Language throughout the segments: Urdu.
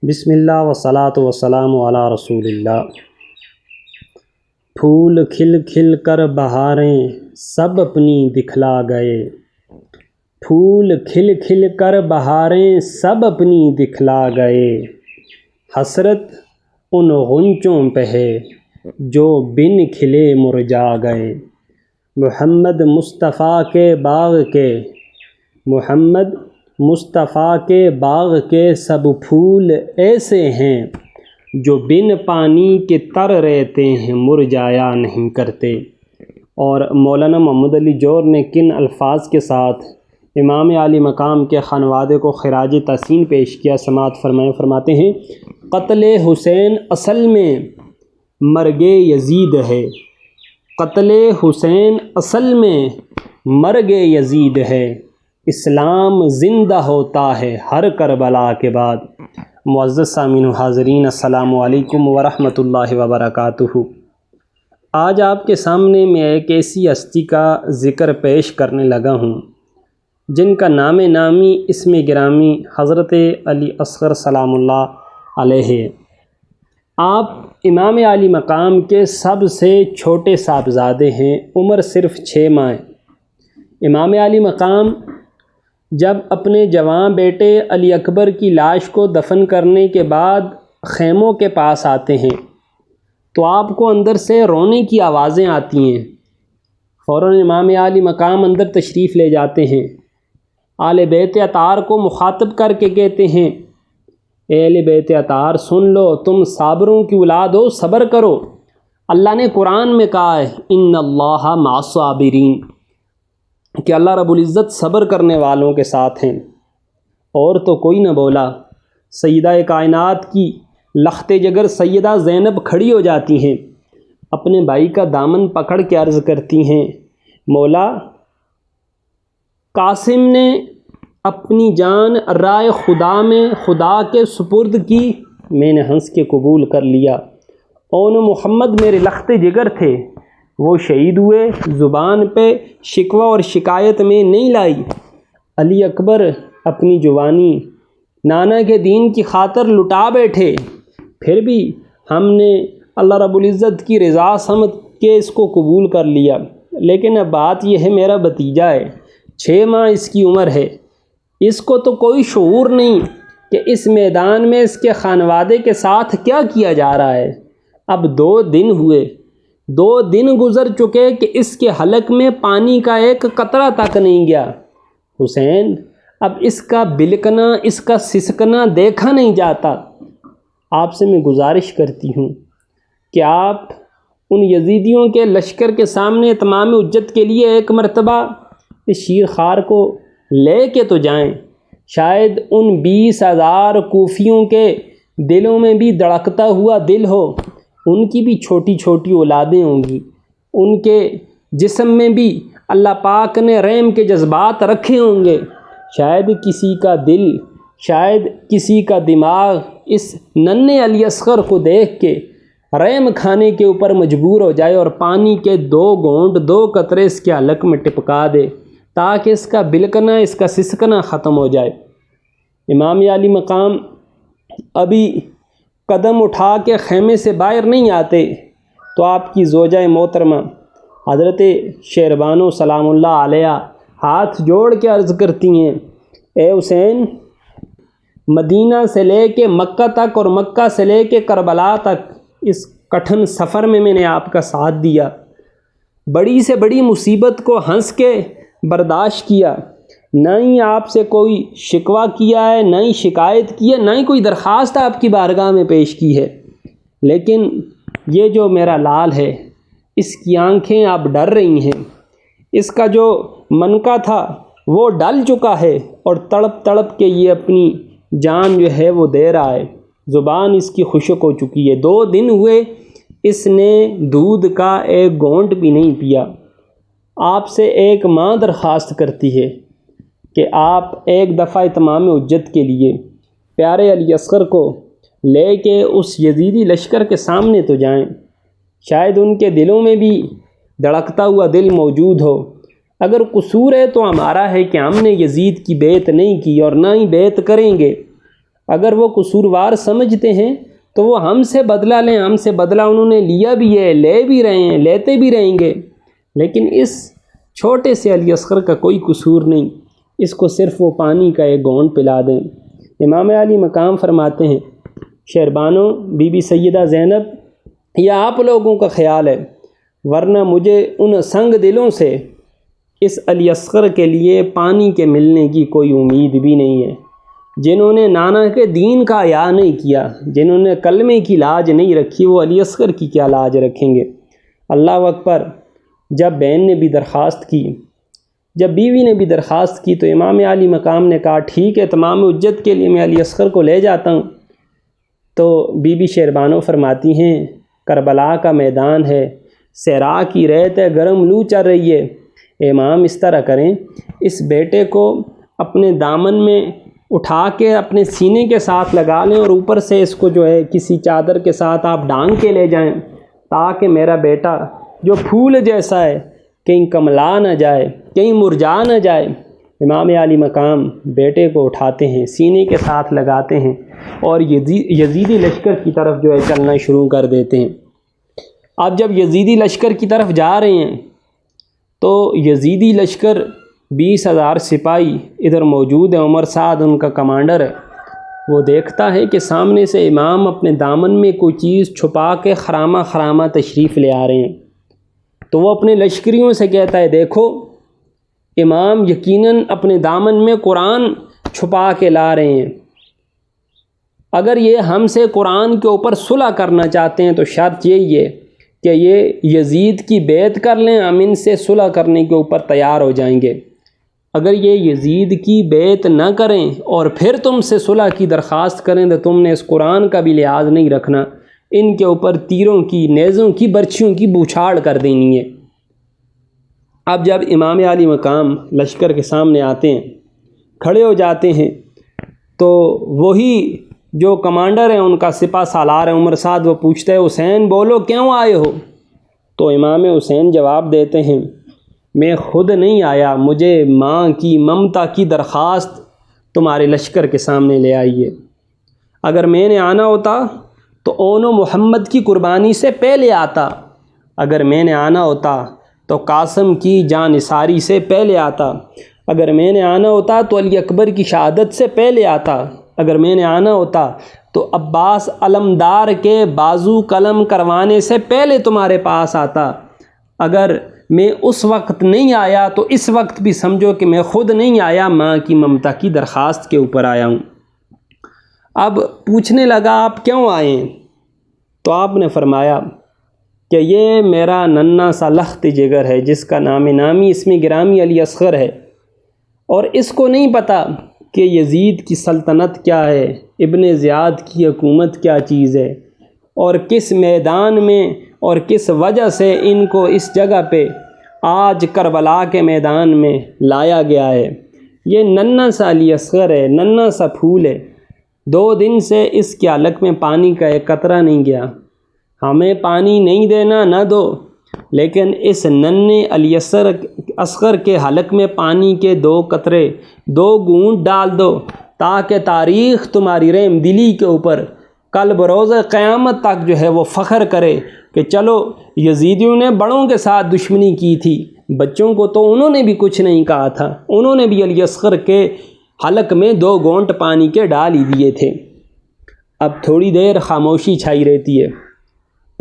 بسم اللہ والصلاۃ والسلام علی رسول اللہ۔ پھول کھل کھل کر بہاریں سب اپنی دکھلا گئے، پھول کھل کھل کر بہاریں سب اپنی دکھلا گئے، حسرت ان غنچوں پہ ہے جو بن کھلے مرجھا گئے۔ محمد مصطفیٰ کے باغ کے سب پھول ایسے ہیں جو بن پانی کے تر رہتے ہیں، مرجھایا نہیں کرتے۔ اور مولانا محمد علی جوہر نے کن الفاظ کے ساتھ امام عالی مقام کے خانوادے کو خراج تحسین پیش کیا، سماعت فرماتے ہیں: قتل حسین اصل میں مرگ یزید ہے، قتل حسین اصل میں مرگ یزید ہے، اسلام زندہ ہوتا ہے ہر کربلا کے بعد۔ معزز سامعین و حاضرین، السلام علیکم ورحمۃ اللہ وبرکاتہ۔ آج آپ کے سامنے میں ایک ایسی ہستی کا ذکر پیش کرنے لگا ہوں جن کا نام نامی اسم گرامی حضرت علی اصغر سلام اللہ علیہ۔ آپ امام عالی مقام کے سب سے چھوٹے صاحبزادے ہیں، عمر صرف 6 ماہ۔ امام عالی مقام جب اپنے جوان بیٹے علی اکبر کی لاش کو دفن کرنے کے بعد خیموں کے پاس آتے ہیں تو آپ کو اندر سے رونے کی آوازیں آتی ہیں۔ فوراً امام عالی مقام اندر تشریف لے جاتے ہیں، آل بیت اطہار کو مخاطب کر کے کہتے ہیں: اے اہل بیت اطہار، سن لو، تم صابروں کی اولاد ہو، صبر کرو۔ اللہ نے قرآن میں کہا ہے ان اللہ مع الصابرین، کہ اللہ رب العزت صبر کرنے والوں کے ساتھ ہیں۔ اور تو کوئی نہ بولا۔ سیدہ کائنات کی لخت جگر سیدہ زینب کھڑی ہو جاتی ہیں، اپنے بھائی کا دامن پکڑ کے عرض کرتی ہیں: مولا، قاسم نے اپنی جان رائے خدا میں خدا کے سپرد کی، میں نے ہنس کے قبول کر لیا۔ اون محمد میرے لخت جگر تھے، وہ شہید ہوئے، زبان پہ شکوہ اور شکایت میں نہیں لائی۔ علی اکبر اپنی جوانی نانا کے دین کی خاطر لٹا بیٹھے، پھر بھی ہم نے اللہ رب العزت کی رضا سمجھ کے اس کو قبول کر لیا۔ لیکن اب بات یہ ہے، میرا بھتیجا ہے، 6 ماہ اس کی عمر ہے، اس کو تو کوئی شعور نہیں کہ اس میدان میں اس کے خانوادے کے ساتھ کیا کیا جا رہا ہے۔ اب 2 دن ہوئے، 2 دن گزر چکے کہ اس کے حلق میں پانی کا ایک قطرہ تک نہیں گیا۔ حسین، اب اس کا بلکنا، اس کا سسکنا دیکھا نہیں جاتا۔ آپ سے میں گزارش کرتی ہوں کہ آپ ان یزیدیوں کے لشکر کے سامنے تمام حجت کے لیے ایک مرتبہ اس شیر خوار کو لے کے تو جائیں، شاید ان 20,000 کوفیوں کے دلوں میں بھی دھڑکتا ہوا دل ہو، ان کی بھی چھوٹی چھوٹی اولادیں ہوں گی، ان کے جسم میں بھی اللہ پاک نے رحم کے جذبات رکھے ہوں گے، شاید کسی کا دل، شاید کسی کا دماغ اس ننھے علی اصغر کو دیکھ کے رحم کھانے کے اوپر مجبور ہو جائے اور پانی کے 2 گھونٹ 2 قطرے اس کے حلق میں ٹپکا دے تاکہ اس کا بلکنا، اس کا سسکنا ختم ہو جائے۔ امام عالی مقام ابھی قدم اٹھا کے خیمے سے باہر نہیں آتے تو آپ کی زوجہ محترمہ حضرت شہربانو سلام اللہ علیہ ہاتھ جوڑ کے عرض کرتی ہیں: اے حسین، مدینہ سے لے کے مکہ تک اور مکہ سے لے کے کربلا تک اس کٹھن سفر میں نے آپ کا ساتھ دیا، بڑی سے بڑی مصیبت کو ہنس کے برداشت کیا، نہ ہی آپ سے کوئی شکوہ کیا ہے، نہ ہی شکایت کی ہے، نہ ہی کوئی درخواست آپ کی بارگاہ میں پیش کی ہے۔ لیکن یہ جو میرا لال ہے، اس کی آنکھیں اب ڈر رہی ہیں، اس کا جو منکا تھا وہ ڈل چکا ہے اور تڑپ تڑپ کے یہ اپنی جان جو ہے وہ دے رہا ہے، زبان اس کی خشک ہو چکی ہے، 2 دن ہوئے اس نے دودھ کا ایک گھونٹ بھی نہیں پیا۔ آپ سے ایک ماں درخواست کرتی ہے کہ آپ ایک دفعہ تمام حجت کے لیے پیارے علی اصغر کو لے کے اس یزیدی لشکر کے سامنے تو جائیں، شاید ان کے دلوں میں بھی دھڑکتا ہوا دل موجود ہو۔ اگر قصور ہے تو ہمارا ہے کہ ہم نے یزید کی بیعت نہیں کی اور نہ ہی بیعت کریں گے۔ اگر وہ قصوروار سمجھتے ہیں تو وہ ہم سے بدلہ لیں، ہم سے بدلہ انہوں نے لیا بھی ہے، لے بھی رہے ہیں، لیتے بھی رہیں گے، لیکن اس چھوٹے سے علی اصغر کا کوئی قصور نہیں، اس کو صرف وہ پانی کا ایک گھونٹ پلا دیں۔ امام علی مقام فرماتے ہیں، شہربانو، بی بی سیدہ زینب، یہ آپ لوگوں کا خیال ہے، ورنہ مجھے ان سنگ دلوں سے اس علی اصغر کے لیے پانی کے ملنے کی کوئی امید بھی نہیں ہے، جنہوں نے نانا کے دین کا حیا نہیں کیا، جنہوں نے کلمے کی لاج نہیں رکھی، وہ علی اصغر کی کیا لاج رکھیں گے۔ اللہ اکبر۔ جب بہن نے بھی درخواست کی، جب بیوی نے بھی درخواست کی تو امام علی مقام نے کہا ٹھیک ہے، تمام حجت کے لیے میں علی اصغر کو لے جاتا ہوں۔ تو بی بی شہربانو فرماتی ہیں، کربلا کا میدان ہے، صحرا کی ریت ہے، گرم لو چل رہی ہے، امام اس طرح کریں، اس بیٹے کو اپنے دامن میں اٹھا کے اپنے سینے کے ساتھ لگا لیں اور اوپر سے اس کو جو ہے کسی چادر کے ساتھ آپ ڈھانگ کے لے جائیں، تاکہ میرا بیٹا جو پھول جیسا ہے کہیں کملا نہ جائے، کہیں مرجھا نہ جائے۔ امام علی مقام بیٹے کو اٹھاتے ہیں، سینے کے ساتھ لگاتے ہیں اور یزیدی لشکر کی طرف جو ہے چلنا شروع کر دیتے ہیں۔ اب جب یزیدی لشکر کی طرف جا رہے ہیں تو یزیدی لشکر 20,000 سپاہی ادھر موجود ہیں، عمر سعد ان کا کمانڈر ہے، وہ دیکھتا ہے کہ سامنے سے امام اپنے دامن میں کوئی چیز چھپا کے خرامہ خرامہ تشریف لے آ رہے ہیں، تو وہ اپنے لشکریوں سے کہتا ہے دیکھو امام یقیناً اپنے دامن میں قرآن چھپا کے لا رہے ہیں، اگر یہ ہم سے قرآن کے اوپر صلح کرنا چاہتے ہیں تو شرط یہی ہے کہ یہ یزید کی بیعت کر لیں، ہم ان سے صلح کرنے کے اوپر تیار ہو جائیں گے۔ اگر یہ یزید کی بیعت نہ کریں اور پھر تم سے صلح کی درخواست کریں تو تم نے اس قرآن کا بھی لحاظ نہیں رکھنا، ان کے اوپر تیروں کی، نیزوں کی، برچھیوں کی بوچھاڑ کر دینی ہے۔ اب جب امام علی مقام لشکر کے سامنے آتے ہیں، کھڑے ہو جاتے ہیں، تو وہی جو کمانڈر ہیں ان کا سپہ سالار ہے عمر سعد، وہ پوچھتا ہے حسین بولو کیوں آئے ہو؟ تو امام حسین جواب دیتے ہیں میں خود نہیں آیا، مجھے ماں کی ممتا کی درخواست تمہارے لشکر کے سامنے لے آئی ہے، اگر میں نے آنا ہوتا تو اون و محمد کی قربانی سے پہلے آتا، اگر میں نے آنا ہوتا تو قاسم کی جان نثاری سے پہلے آتا، اگر میں نے آنا ہوتا تو علی اکبر کی شہادت سے پہلے آتا، اگر میں نے آنا ہوتا تو عباس علمدار کے بازو قلم کروانے سے پہلے تمہارے پاس آتا، اگر میں اس وقت نہیں آیا تو اس وقت بھی سمجھو کہ میں خود نہیں آیا، ماں کی ممتا کی درخواست کے اوپر آیا ہوں۔ اب پوچھنے لگا آپ کیوں آئے ہیں؟ تو آپ نے فرمایا کہ یہ میرا ننھا سا لخت جگر ہے جس کا نام نامی اسم گرامی علی اصغر ہے، اور اس کو نہیں پتہ کہ یزید کی سلطنت کیا ہے، ابن زیاد کی حکومت کیا چیز ہے، اور کس میدان میں اور کس وجہ سے ان کو اس جگہ پہ آج کربلا کے میدان میں لایا گیا ہے۔ یہ ننھا سا علی اصغر ہے، ننھا سا پھول ہے، 2 دن سے اس کے حلق میں پانی کا ایک قطرہ نہیں گیا، ہمیں پانی نہیں دینا نہ دو، لیکن اس ننھے علی اصغر کے حلق میں پانی کے 2 قطرے، 2 گھونٹ ڈال دو، تاکہ تاریخ تمہاری رحم دلی کے اوپر کل بروز قیامت تک جو ہے وہ فخر کرے کہ چلو یزیدیوں نے بڑوں کے ساتھ دشمنی کی تھی، بچوں کو تو انہوں نے بھی کچھ نہیں کہا تھا، انہوں نے بھی علی اصغر کے حلق میں 2 گھونٹ پانی کے ڈال ہی دیے تھے۔ اب تھوڑی دیر خاموشی چھائی رہتی ہے،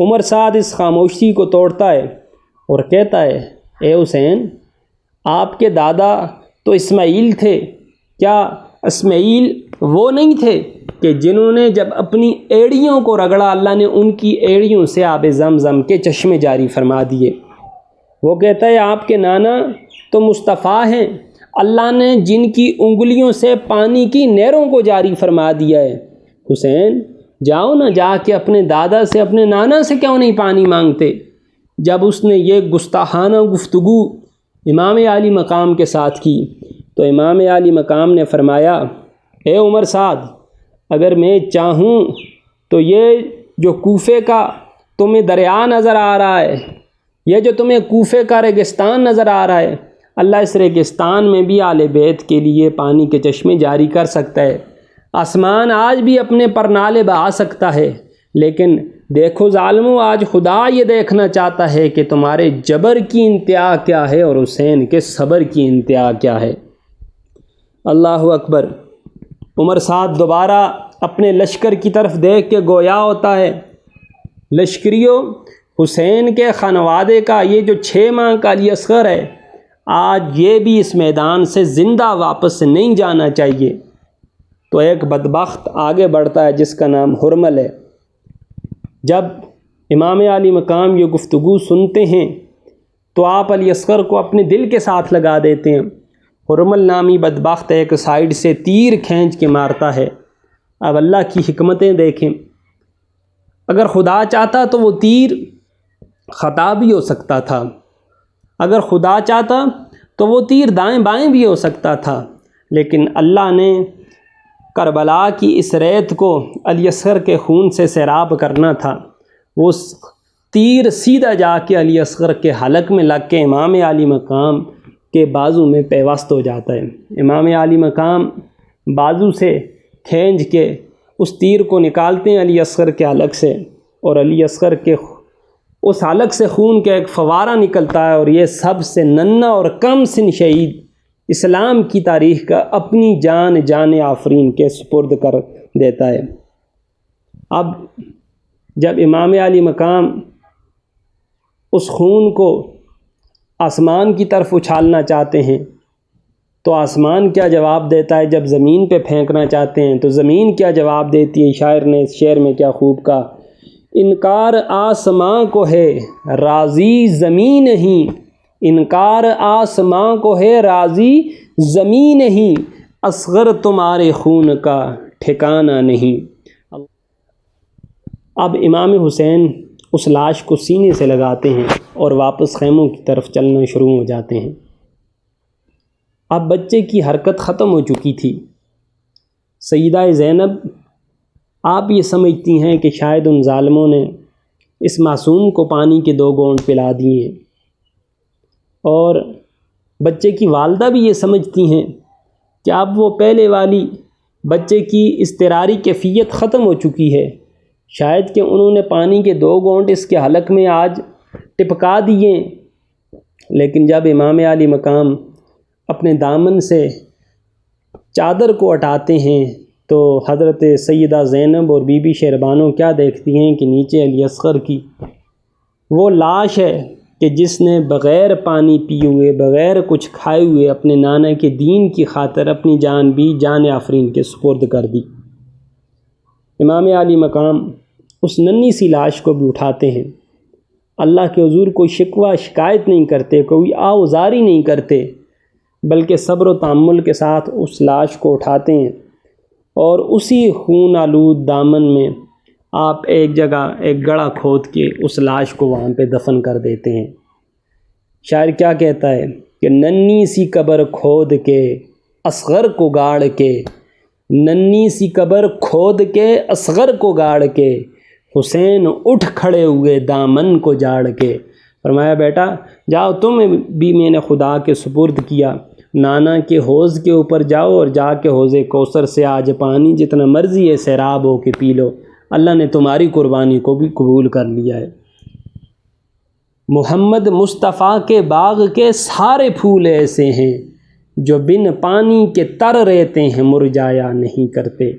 عمر سعد اس خاموشی کو توڑتا ہے اور کہتا ہے اے حسین، آپ کے دادا تو اسماعیل تھے، کیا اسماعیل وہ نہیں تھے کہ جنہوں نے جب اپنی ایڑیوں کو رگڑا اللہ نے ان کی ایڑیوں سے آب زمزم کے چشمے جاری فرما دیے؟ وہ کہتا ہے آپ کے نانا تو مصطفیٰ ہیں، اللہ نے جن کی انگلیوں سے پانی کی نہروں کو جاری فرما دیا ہے۔ حسین جاؤ نا، جا کے اپنے دادا سے، اپنے نانا سے کیوں نہیں پانی مانگتے؟ جب اس نے یہ گستاخانہ گفتگو امام علی مقام کے ساتھ کی تو امام علی مقام نے فرمایا اے عمر سعد، اگر میں چاہوں تو یہ جو کوفے کا تمہیں دریا نظر آ رہا ہے، یہ جو تمہیں کوفے کا ریگستان نظر آ رہا ہے، اللہ اس ریگستان میں بھی آل بیت کے لیے پانی کے چشمے جاری کر سکتا ہے۔ آسمان آج بھی اپنے پر نالے بہا سکتا ہے، لیکن دیکھو ظالموں، آج خدا یہ دیکھنا چاہتا ہے کہ تمہارے جبر کی انتہا کیا ہے اور حسین کے صبر کی انتہا کیا ہے۔ اللہ اکبر۔ عمر سعد دوبارہ اپنے لشکر کی طرف دیکھ کے گویا ہوتا ہے، لشکریوں، حسین کے خانوادے کا یہ جو 6 ماہ کا علی اصغر ہے، آج یہ بھی اس میدان سے زندہ واپس نہیں جانا چاہیے۔ تو ایک بدبخت آگے بڑھتا ہے جس کا نام حرمل ہے۔ جب امام علی مقام یہ گفتگو سنتے ہیں تو آپ علی اصغر کو اپنے دل کے ساتھ لگا دیتے ہیں۔ حرمل نامی بدبخت ایک سائیڈ سے تیر کھینچ کے مارتا ہے۔ اب اللہ کی حکمتیں دیکھیں، اگر خدا چاہتا تو وہ تیر خطا بھی ہو سکتا تھا، اگر خدا چاہتا تو وہ تیر دائیں بائیں بھی ہو سکتا تھا، لیکن اللہ نے کربلا کی اس ریت کو علی اصغر کے خون سے سیراب کرنا تھا۔ وہ تیر سیدھا جا کے علی اصغر کے حلق میں لگ کے امام علی مقام کے بازو میں پیوست ہو جاتا ہے۔ امام علی مقام بازو سے کھینچ کے اس تیر کو نکالتے ہیں علی اصغر کے حلق سے، اور علی اصغر کے اس حلق سے خون کا ایک فوارہ نکلتا ہے، اور یہ سب سے ننھا اور کم سن شہید اسلام کی تاریخ کا اپنی جان آفرین کے سپرد کر دیتا ہے۔ اب جب امام علی مقام اس خون کو آسمان کی طرف اچھالنا چاہتے ہیں تو آسمان کیا جواب دیتا ہے، جب زمین پہ پھینکنا چاہتے ہیں تو زمین کیا جواب دیتی ہے۔ شاعر نے اس شعر میں کیا خوب کہا، انکار آسماں کو ہے راضی زمین نہیں، انکار آسماں کو ہے راضی زمین نہیں، اصغر تمہارے خون کا ٹھکانہ نہیں۔ اب امام حسین اس لاش کو سینے سے لگاتے ہیں اور واپس خیموں کی طرف چلنا شروع ہو جاتے ہیں۔ اب بچے کی حرکت ختم ہو چکی تھی۔ سیدہ زینب آپ یہ سمجھتی ہیں کہ شاید ان ظالموں نے اس معصوم کو پانی کے 2 گھونٹ پلا دیے ہیں، اور بچے کی والدہ بھی یہ سمجھتی ہیں کہ اب وہ پہلے والی بچے کی اضطراری کیفیت ختم ہو چکی ہے، شاید کہ انہوں نے پانی کے 2 گھونٹ اس کے حلق میں آج ٹپکا دیے۔ لیکن جب امام علی مقام اپنے دامن سے چادر کو ہٹاتے ہیں تو حضرت سیدہ زینب اور بی بی شہربانو کیا دیکھتی ہیں کہ نیچے علی اصغر کی وہ لاش ہے کہ جس نے بغیر پانی پیے ہوئے، بغیر کچھ کھائے ہوئے اپنے نانا کے دین کی خاطر اپنی جان بھی جان آفرین کے سپرد کر دی۔ امام علی مقام اس ننھی سی لاش کو بھی اٹھاتے ہیں، اللہ کے حضور کوئی شکوہ شکایت نہیں کرتے، کوئی آوزاری نہیں کرتے، بلکہ صبر و تحمل کے ساتھ اس لاش کو اٹھاتے ہیں، اور اسی خون آلود دامن میں آپ ایک جگہ ایک گڑھا کھود کے اس لاش کو وہاں پہ دفن کر دیتے ہیں۔ شاعر کیا کہتا ہے کہ ننھی سی قبر کھود کے اصغر کو گاڑ کے، ننھی سی قبر کھود کے اصغر کو گاڑ کے، حسین اٹھ کھڑے ہوئے دامن کو جاڑ کے۔ فرمایا بیٹا جاؤ، تم بھی میں نے خدا کے سپرد کیا، نانا کے حوض کے اوپر جاؤ اور جا کے حوض کوثر سے آج پانی جتنا مرضی ہے سیراب ہو کے پی لو، اللہ نے تمہاری قربانی کو بھی قبول کر لیا ہے۔ محمد مصطفیٰ کے باغ کے سارے پھول ایسے ہیں جو بن پانی کے تر رہتے ہیں، مرجایا نہیں کرتے۔